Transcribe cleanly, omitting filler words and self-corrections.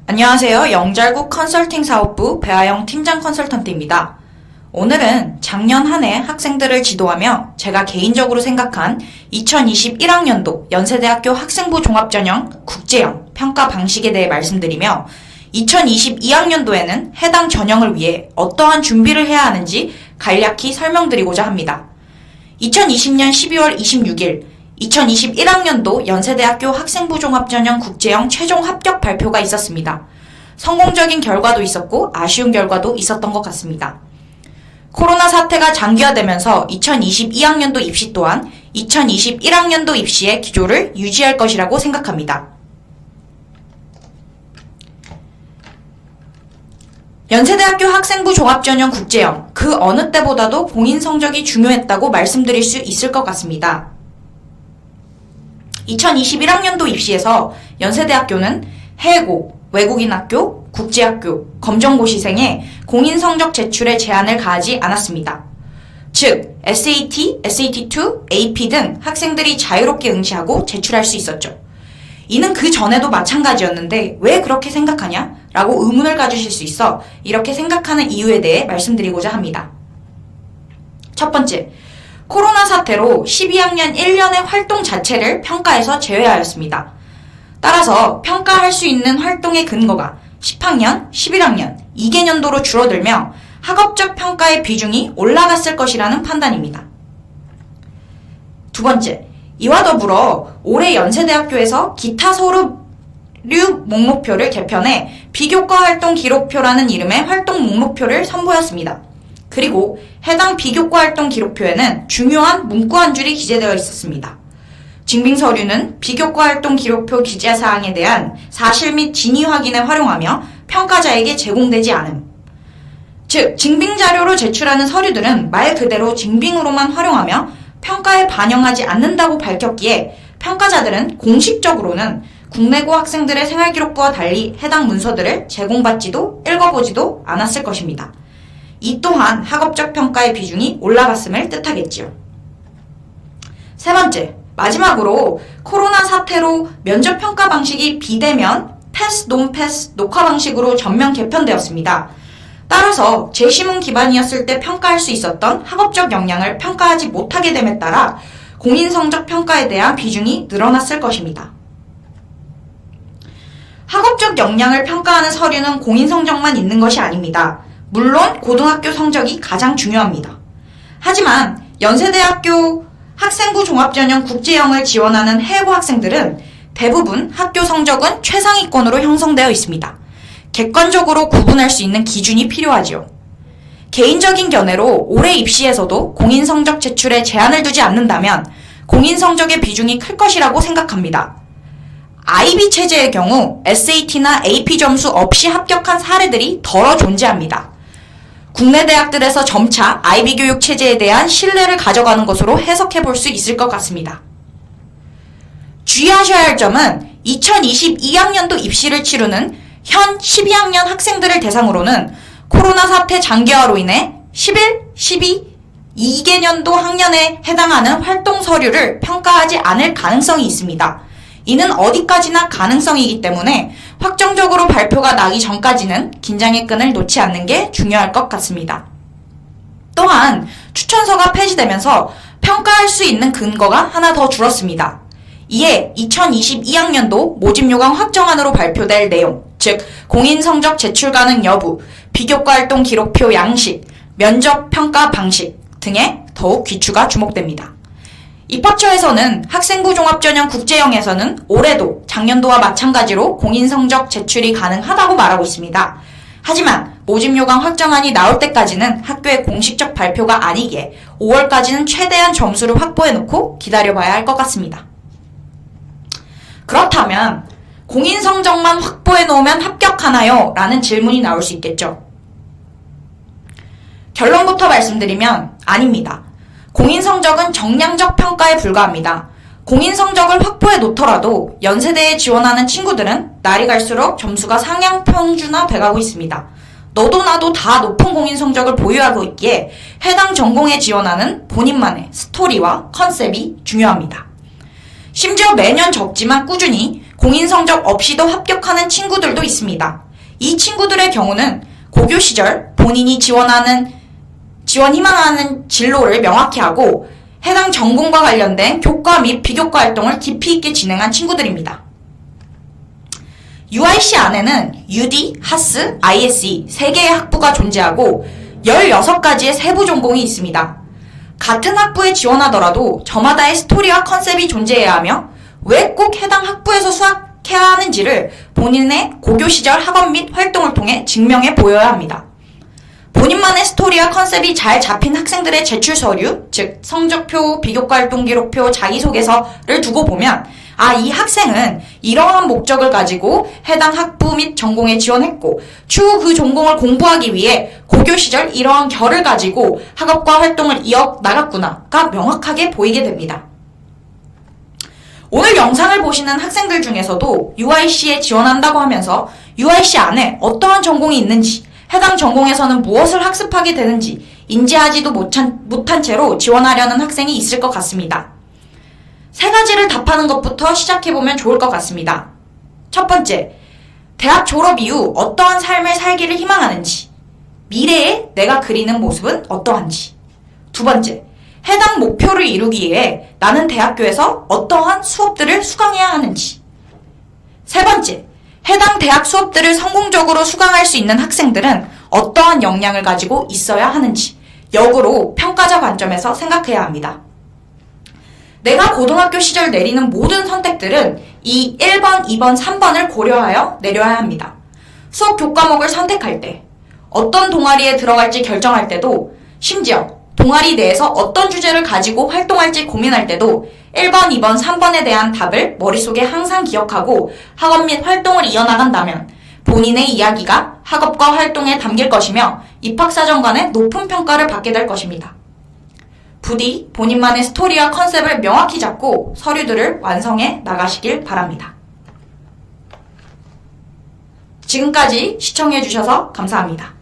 안녕하세요. 영잘국 컨설팅 사업부 배아영 팀장 컨설턴트입니다. 오늘은 작년 한 해 학생들을 지도하며 제가 개인적으로 생각한 2021학년도 연세대학교 학생부 종합전형 국제형 평가 방식에 대해 말씀드리며 2022학년도에는 해당 전형을 위해 어떠한 준비를 해야 하는지 간략히 설명드리고자 합니다. 2020년 12월 26일 2021학년도 연세대학교 학생부 종합전형 국제형 최종 합격 발표가 있었습니다. 성공적인 결과도 있었고 아쉬운 결과도 있었던 것 같습니다. 코로나 사태가 장기화되면서 2022학년도 입시 또한 2021학년도 입시의 기조를 유지할 것이라고 생각합니다. 연세대학교 학생부 종합전형 국제형, 그 어느 때보다도 공인 성적이 중요했다고 말씀드릴 수 있을 것 같습니다. 2021학년도 입시에서 연세대학교는 해고, 외국인 학교, 국제학교, 검정고시생의 공인성적 제출에 제한을 가하지 않았습니다. 즉, SAT, SAT2, AP 등 학생들이 자유롭게 응시하고 제출할 수 있었죠. 이는 그 전에도 마찬가지였는데 왜 그렇게 생각하냐? 라고 의문을 가지실 수 있어 이렇게 생각하는 이유에 대해 말씀드리고자 합니다. 첫 번째, 코로나 사태로 12학년 1년의 활동 자체를 평가에서 제외하였습니다. 따라서 평가할 수 있는 활동의 근거가 10학년, 11학년, 2개년도로 줄어들며 학업적 평가의 비중이 올라갔을 것이라는 판단입니다. 두 번째, 이와 더불어 올해 연세대학교에서 기타 서류 목록표를 개편해 비교과 활동 기록표라는 이름의 활동 목록표를 선보였습니다. 그리고 해당 비교과 활동 기록표에는 중요한 문구 한 줄이 기재되어 있었습니다. 증빙서류는 비교과 활동 기록표 기재사항에 대한 사실 및 진위 확인에 활용하며 평가자에게 제공되지 않음. 즉, 증빙자료로 제출하는 서류들은 말 그대로 증빙으로만 활용하며 평가에 반영하지 않는다고 밝혔기에 평가자들은 공식적으로는 국내고 학생들의 생활기록부와 달리 해당 문서들을 제공받지도 읽어보지도 않았을 것입니다. 이 또한 학업적 평가의 비중이 올라갔음을 뜻하겠지요. 세 번째, 마지막으로 코로나 사태로 면접 평가 방식이 비대면, 패스, 논패스, 녹화 방식으로 전면 개편되었습니다. 따라서 제시문 기반이었을 때 평가할 수 있었던 학업적 역량을 평가하지 못하게 됨에 따라 공인성적 평가에 대한 비중이 늘어났을 것입니다. 학업적 역량을 평가하는 서류는 공인성적만 있는 것이 아닙니다. 물론 고등학교 성적이 가장 중요합니다. 하지만 연세대학교 학생부 종합전형 국제형을 지원하는 해고 학생들은 대부분 학교 성적은 최상위권으로 형성되어 있습니다. 객관적으로 구분할 수 있는 기준이 필요하지요. 개인적인 견해로 올해 입시에서도 공인성적 제출에 제한을 두지 않는다면 공인성적의 비중이 클 것이라고 생각합니다. IB 체제의 경우 SAT나 AP 점수 없이 합격한 사례들이 덜어 존재합니다. 국내 대학들에서 점차 IB 교육 체제에 대한 신뢰를 가져가는 것으로 해석해 볼 수 있을 것 같습니다. 주의하셔야 할 점은 2022학년도 입시를 치르는 현 12학년 학생들을 대상으로는 코로나 사태 장기화로 인해 11, 12, 2개년도 학년에 해당하는 활동 서류를 평가하지 않을 가능성이 있습니다. 이는 어디까지나 가능성이기 때문에 확정적으로 발표가 나기 전까지는 긴장의 끈을 놓지 않는 게 중요할 것 같습니다. 또한 추천서가 폐지되면서 평가할 수 있는 근거가 하나 더 줄었습니다. 이에 2022학년도 모집요강 확정안으로 발표될 내용, 즉 공인성적 제출 가능 여부, 비교과 활동 기록표 양식, 면접 평가 방식 등에 더욱 귀추가 주목됩니다. 입학처에서는 학생부 종합전형 국제형에서는 올해도 작년도와 마찬가지로 공인성적 제출이 가능하다고 말하고 있습니다. 하지만 모집요강 확정안이 나올 때까지는 학교의 공식적 발표가 아니기에 5월까지는 최대한 점수를 확보해놓고 기다려봐야 할 것 같습니다. 그렇다면 공인성적만 확보해놓으면 합격하나요? 라는 질문이 나올 수 있겠죠. 결론부터 말씀드리면 아닙니다. 공인성적은 정량적 평가에 불과합니다. 공인성적을 확보해 놓더라도 연세대에 지원하는 친구들은 날이 갈수록 점수가 상향 평준화 돼가고 있습니다. 너도 나도 다 높은 공인성적을 보유하고 있기에 해당 전공에 지원하는 본인만의 스토리와 컨셉이 중요합니다. 심지어 매년 적지만 꾸준히 공인 성적 없이도 합격하는 친구들도 있습니다. 이 친구들의 경우는 고교 시절 본인이 지원 희망하는 진로를 명확히 하고 해당 전공과 관련된 교과 및 비교과 활동을 깊이 있게 진행한 친구들입니다. UIC 안에는 UD, 하스, ISE 3개의 학부가 존재하고 16가지의 세부 전공이 있습니다. 같은 학부에 지원하더라도 저마다의 스토리와 컨셉이 존재해야 하며 왜 꼭 해당 학부에서 수학해야 하는지를 본인의 고교 시절 학업 및 활동을 통해 증명해 보여야 합니다. 본인만의 스토리와 컨셉이 잘 잡힌 학생들의 제출 서류, 즉 성적표, 비교과 활동 기록표, 자기소개서를 두고 보면 이 학생은 이러한 목적을 가지고 해당 학부 및 전공에 지원했고 추후 그 전공을 공부하기 위해 고교 시절 이러한 결을 가지고 학업과 활동을 이어나갔구나가 명확하게 보이게 됩니다. 오늘 영상을 보시는 학생들 중에서도 UIC에 지원한다고 하면서 UIC 안에 어떠한 전공이 있는지, 해당 전공에서는 무엇을 학습하게 되는지 인지하지도 못한 채로 지원하려는 학생이 있을 것 같습니다. 3가지를 답하는 것부터 시작해보면 좋을 것 같습니다. 첫 번째, 대학 졸업 이후 어떠한 삶을 살기를 희망하는지, 미래에 내가 그리는 모습은 어떠한지. 두 번째, 해당 목표를 이루기 위해 나는 대학교에서 어떠한 수업들을 수강해야 하는지. 세 번째, 해당 대학 수업들을 성공적으로 수강할 수 있는 학생들은 어떠한 역량을 가지고 있어야 하는지 역으로 평가자 관점에서 생각해야 합니다. 내가 고등학교 시절 내리는 모든 선택들은 이 1번, 2번, 3번을 고려하여 내려야 합니다. 수업 교과목을 선택할 때, 어떤 동아리에 들어갈지 결정할 때도, 심지어 동아리 내에서 어떤 주제를 가지고 활동할지 고민할 때도 1번, 2번, 3번에 대한 답을 머릿속에 항상 기억하고 학업 및 활동을 이어나간다면 본인의 이야기가 학업과 활동에 담길 것이며 입학사정관의 높은 평가를 받게 될 것입니다. 부디 본인만의 스토리와 컨셉을 명확히 잡고 서류들을 완성해 나가시길 바랍니다. 지금까지 시청해주셔서 감사합니다.